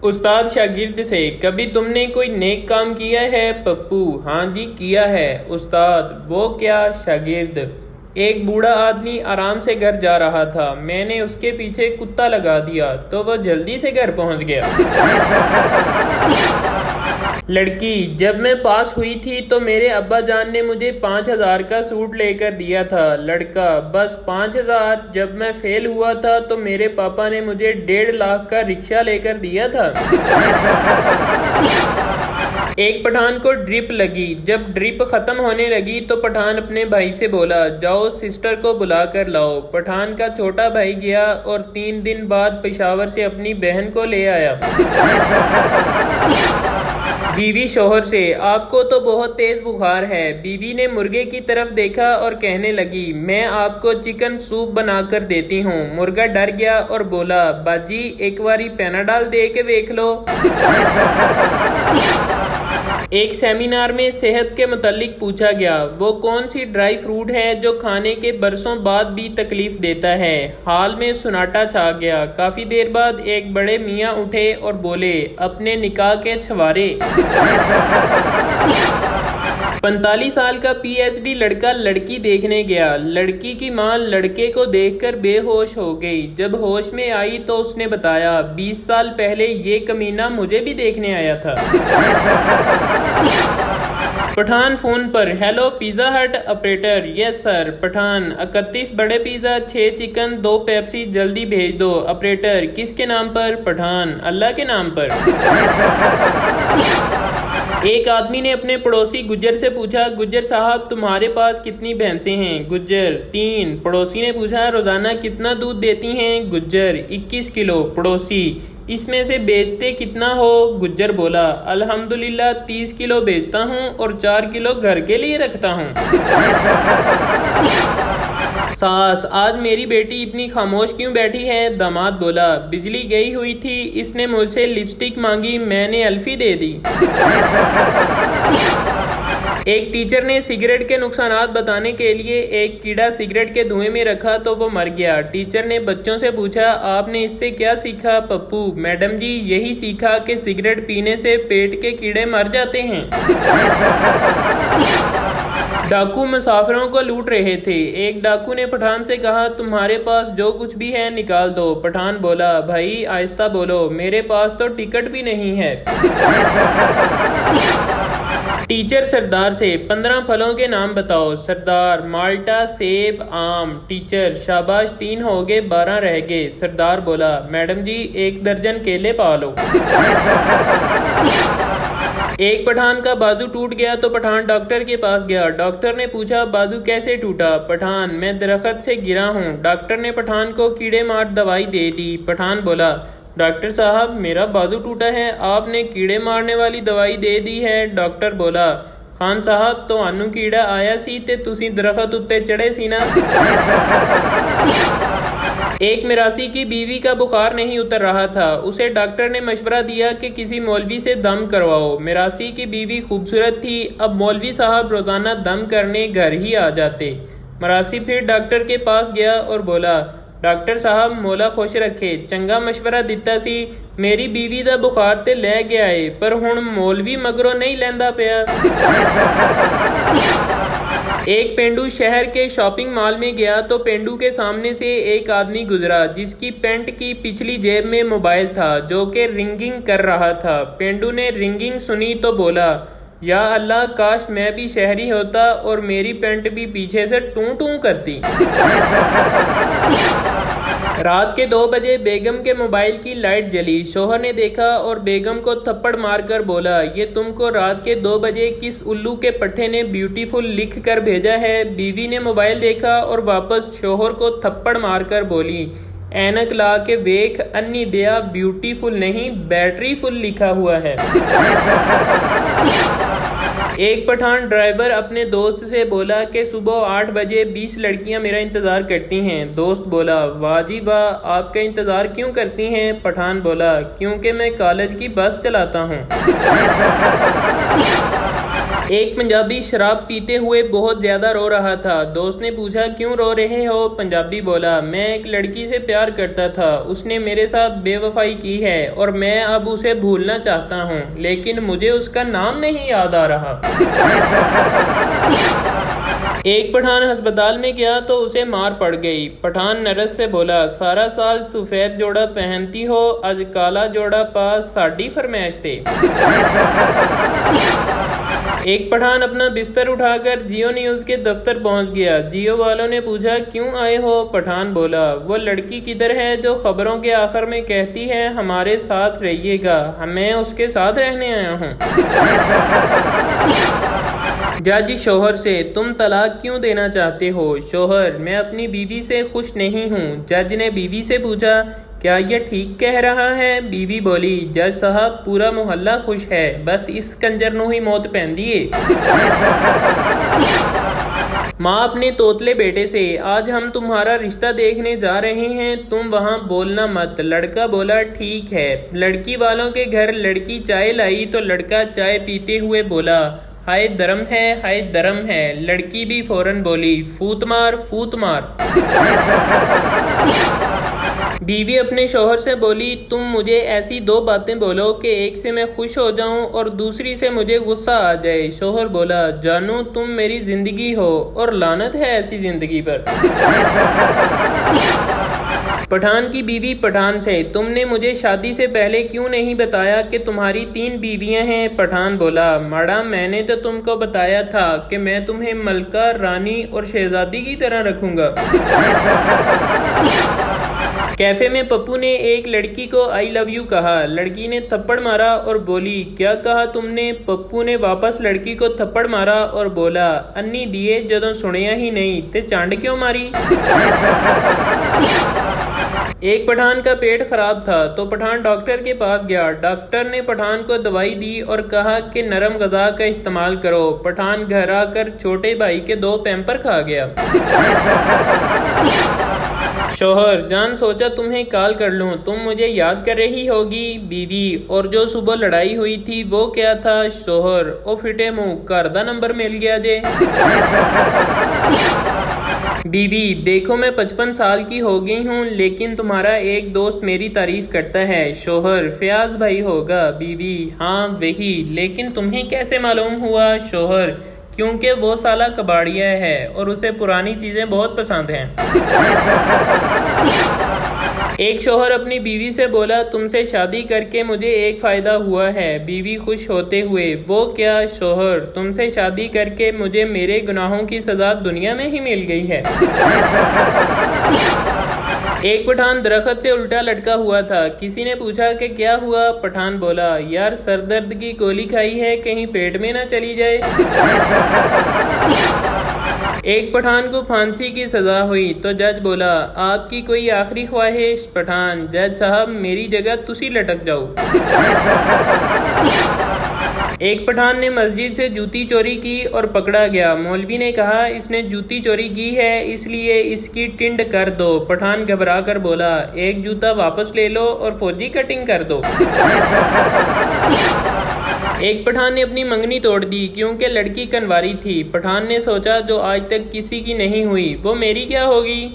استاد شاگرد سے، کبھی تم نے کوئی نیک کام کیا ہے؟ پپو: ہاں جی کیا ہے۔ استاد: وہ کیا؟ شاگرد: ایک بوڑھا آدمی آرام سے گھر جا رہا تھا، میں نے اس کے پیچھے کتا لگا دیا تو وہ جلدی سے گھر پہنچ گیا۔ لڑکی: جب میں پاس ہوئی تھی تو میرے ابا جان نے مجھے 5000 کا سوٹ لے کر دیا تھا۔ لڑکا: بس 5000؟ جب میں فیل ہوا تھا تو میرے پاپا نے مجھے 1.5 لاکھ کا رکشہ لے کر دیا تھا۔ ایک پٹھان کو ڈرپ لگی، جب ڈرپ ختم ہونے لگی تو پٹھان اپنے بھائی سے بولا، جاؤ سسٹر کو بلا کر لاؤ۔ پٹھان کا چھوٹا بھائی گیا اور 3 دن بعد پشاور سے اپنی بہن کو لے آیا۔ بیوی شوہر سے: آپ کو تو بہت تیز بخار ہے۔ بیوی نے مرغے کی طرف دیکھا اور کہنے لگی، میں آپ کو چکن سوپ بنا کر دیتی ہوں۔ مرغا ڈر گیا اور بولا، باجی ایک واری پیناڈال دے کے دیکھ لو۔ ایک سیمینار میں صحت کے متعلق پوچھا گیا، وہ کون سی ڈرائی فروٹ ہے جو کھانے کے برسوں بعد بھی تکلیف دیتا ہے؟ حال میں سناٹا چھا گیا۔ کافی دیر بعد ایک بڑے میاں اٹھے اور بولے، اپنے نکاح کے چھوارے۔ 45 سال کا پی ایچ ڈی لڑکا لڑکی دیکھنے گیا۔ لڑکی کی ماں لڑکے کو دیکھ کر بے ہوش ہو گئی۔ جب ہوش میں آئی تو اس نے بتایا، 20 سال پہلے یہ کمینہ مجھے بھی دیکھنے آیا تھا۔ پٹھان فون پر: ہیلو پیزا ہٹ آپریٹر۔ یس سر۔ پٹھان: 31 بڑے پیزا، 6 چکن، 2 پیپسی جلدی بھیج دو۔ آپریٹر: کس کے نام پر؟ پٹھان: اللہ کے نام پر۔ ایک آدمی نے اپنے پڑوسی گجر سے پوچھا، گجر صاحب تمہارے پاس کتنی بھینسیں ہیں؟ گجر: 3۔ پڑوسی نے پوچھا، روزانہ کتنا دودھ دیتی ہیں؟ گجر: 21 کلو۔ پڑوسی: اس میں سے بیچتے کتنا ہو؟ گجر بولا، الحمدللہ 30 کلو بیچتا ہوں اور 4 کلو گھر کے لیے رکھتا ہوں۔ ساس: آج میری بیٹی اتنی خاموش کیوں بیٹھی ہے؟ داماد بولا، بجلی گئی ہوئی تھی، اس نے مجھ سے لپسٹک مانگی، میں نے الفی دے دی۔ ایک ٹیچر نے سگریٹ کے نقصانات بتانے کے لیے ایک کیڑا سگریٹ کے دھوئیں میں رکھا تو وہ مر گیا۔ ٹیچر نے بچوں سے پوچھا، آپ نے اس سے کیا سیکھا؟ پپو: میڈم جی یہی سیکھا کہ سگریٹ پینے سے پیٹ کے کیڑے مر جاتے ہیں۔ ڈاکو مسافروں کو لوٹ رہے تھے۔ ایک ڈاکو نے پٹھان سے کہا، تمہارے پاس جو کچھ بھی ہے نکال دو۔ پٹھان بولا، بھائی آہستہ بولو، میرے پاس تو ٹکٹ بھی نہیں ہے۔ ٹیچر سردار سے: 15 پھلوں کے نام بتاؤ۔ سردار: مالٹا، سیب، آم۔ ٹیچر: شاباش 3 ہو گئے، 12 رہ گئے۔ سردار بولا، میڈم جی 1 درجن کیلے پالو۔ ایک پٹھان کا بازو ٹوٹ گیا تو پٹھان ڈاکٹر کے پاس گیا۔ ڈاکٹر نے پوچھا، بازو کیسے ٹوٹا؟ پٹھان: میں درخت سے گرا ہوں۔ ڈاکٹر نے پٹھان کو کیڑے مار دوائی دے دی۔ پٹھان بولا، ڈاکٹر صاحب میرا بازو ٹوٹا ہے، آپ نے کیڑے مارنے والی دوائی دے دی ہے۔ ڈاکٹر بولا، خان صاحب تہانوں کیڑا آیا سی تے تسی درخت اتے چڑھے سی نا۔ ایک مراسی کی بیوی کا بخار نہیں اتر رہا تھا، اسے ڈاکٹر نے مشورہ دیا کہ کسی مولوی سے دم کرواؤ۔ مراسی کی بیوی خوبصورت تھی، اب مولوی صاحب روزانہ دم کرنے گھر ہی آ جاتے۔ مراسی پھر ڈاکٹر کے پاس گیا اور بولا، ڈاکٹر صاحب مولا خوش رکھے، چنگا مشورہ دیتا سی، میری بیوی دا بخار تے لے گیا ہے پر ہن مولوی مگروں نہیں لیندا پیا۔ ایک پینڈو شہر کے شاپنگ مال میں گیا تو پینڈو کے سامنے سے ایک آدمی گزرا جس کی پینٹ کی پچھلی جیب میں موبائل تھا جو کہ رنگنگ کر رہا تھا۔ پینڈو نے رنگنگ سنی تو بولا، یا اللہ کاش میں بھی شہری ہوتا اور میری پینٹ بھی پیچھے سے ٹوں ٹوں کرتی۔ رات کے 2 بجے بیگم کے موبائل کی لائٹ جلی، شوہر نے دیکھا اور بیگم کو تھپڑ مار کر بولا، یہ تم کو رات کے 2 بجے کس الو کے پٹھے نے بیوٹیفل لکھ کر بھیجا ہے؟ بیوی نے موبائل دیکھا اور واپس شوہر کو تھپڑ مار کر بولی، اینک لا کے ویکھ انی دیا، بیوٹیفل نہیں بیٹری فل لکھا ہوا ہے۔ ایک پٹھان ڈرائیور اپنے دوست سے بولا کہ صبح 8 بجے 20 لڑکیاں میرا انتظار کرتی ہیں۔ دوست بولا، واہ جی واہ، آپ کا انتظار کیوں کرتی ہیں؟ پٹھان بولا، کیونکہ میں کالج کی بس چلاتا ہوں۔ ایک پنجابی شراب پیتے ہوئے بہت زیادہ رو رہا تھا۔ دوست نے پوچھا کیوں رو رہے ہو؟ پنجابی بولا میں ایک لڑکی سے پیار کرتا تھا، اس نے میرے ساتھ بے وفائی کی ہے اور میں اب اسے بھولنا چاہتا ہوں، لیکن مجھے اس کا نام نہیں یاد آ رہا۔ ایک پٹھان ہسپتال میں گیا تو اسے مار پڑ گئی۔ پٹھان نرس سے بولا سارا سال سفید جوڑا پہنتی ہو، آج کالا جوڑا پاس ساڈی فرمائش تے۔ ایک پٹھان اپنا بستر اٹھا کر جیو نیوز کے دفتر پہنچ گیا۔ جیو والوں نے پوچھا کیوں آئے ہو؟ پٹھان بولا وہ لڑکی کدھر ہے جو خبروں کے آخر میں کہتی ہے ہمارے ساتھ رہیے گا، میں اس کے ساتھ رہنے آیا ہوں۔ جج شوہر سے تم طلاق کیوں دینا چاہتے ہو؟ شوہر میں اپنی بیوی سے خوش نہیں ہوں۔ جج نے بیوی سے پوچھا کیا یہ ٹھیک کہہ رہا ہے؟ بیوی بولی جج صاحب پورا محلہ خوش ہے، بس اس کنجر نو ہی موت پہن دیے۔ ماں اپنے توتلے بیٹے سے آج ہم تمہارا رشتہ دیکھنے جا رہے ہیں، تم وہاں بولنا مت۔ لڑکا بولا ٹھیک ہے۔ لڑکی والوں کے گھر لڑکی چائے لائی تو لڑکا چائے پیتے ہوئے بولا ہائے درم ہے، ہائے درم ہے۔ لڑکی بھی فوراً بولی فوت مار، فوت مار۔ بیوی اپنے شوہر سے بولی تم مجھے ایسی دو باتیں بولو کہ ایک سے میں خوش ہو جاؤں اور دوسری سے مجھے غصہ آ جائے۔ شوہر بولا جانو تم میری زندگی ہو اور لعنت ہے ایسی زندگی پر۔ پٹھان کی بیوی پٹھان سے تم نے مجھے شادی سے پہلے کیوں نہیں بتایا کہ تمہاری 3 بیویاں ہیں؟ پٹھان بولا ماڑا میں نے تو تم کو بتایا تھا کہ میں تمہیں ملکہ، رانی اور شہزادی کی طرح رکھوں گا۔ کیفے میں پپو نے ایک لڑکی کو آئی لو یو کہا، لڑکی نے تھپڑ مارا اور بولی کیا کہا تم نے؟ پپو نے واپس لڑکی کو تھپڑ مارا اور بولا انی دیے جدوں سنیا ہی نہیں تے چانڈ کیوں ماری؟ ایک پٹھان کا پیٹ خراب تھا تو پٹھان ڈاکٹر کے پاس گیا۔ ڈاکٹر نے پٹھان کو دوائی دی اور کہا کہ نرم غذا کا استعمال کرو۔ پٹھان گھر آ کر چھوٹے بھائی کے 2 پیمپر کھا گیا۔ شوہر جان سوچا تمہیں کال کر لوں، تم مجھے یاد کر رہی ہوگی؟ بیوی اور جو صبح لڑائی ہوئی تھی وہ کیا تھا؟ شوہر او فٹے منہ گھر دا نمبر مل گیا جے۔ بیوی دیکھو میں 55 سال کی ہو گئی ہوں لیکن تمہارا ایک دوست میری تعریف کرتا ہے۔ شوہر فیاض بھائی ہوگا۔ بیوی ہاں وہی، لیکن تمہیں کیسے معلوم ہوا؟ شوہر کیونکہ وہ سالہ کباڑیا ہے اور اسے پرانی چیزیں بہت پسند ہیں۔ ایک شوہر اپنی بیوی سے بولا تم سے شادی کر کے مجھے ایک فائدہ ہوا ہے۔ بیوی خوش ہوتے ہوئے وہ کیا؟ شوہر تم سے شادی کر کے مجھے میرے گناہوں کی سزا دنیا میں ہی مل گئی ہے۔ ایک پٹھان درخت سے الٹا لٹکا ہوا تھا، کسی نے پوچھا کہ کیا ہوا؟ پٹھان بولا یار سر درد کی گولی کھائی ہے کہیں پیٹ میں نہ چلی جائے۔ ایک پٹھان کو پھانسی کی سزا ہوئی تو جج بولا آپ کی کوئی آخری خواہش؟ پٹھان جج صاحب میری جگہ تسی لٹک جاؤ۔ ایک پٹھان نے مسجد سے جوتی چوری کی اور پکڑا گیا۔ مولوی نے کہا اس نے جوتی چوری کی ہے اس لیے اس کی ٹنڈ کر دو۔ پٹھان گھبرا کر بولا ایک جوتا واپس لے لو اور فوجی کٹنگ کر دو۔ ایک پٹھان نے اپنی منگنی توڑ دی کیونکہ لڑکی کنواری تھی۔ پٹھان نے سوچا جو آج تک کسی کی نہیں ہوئی وہ میری کیا ہوگی؟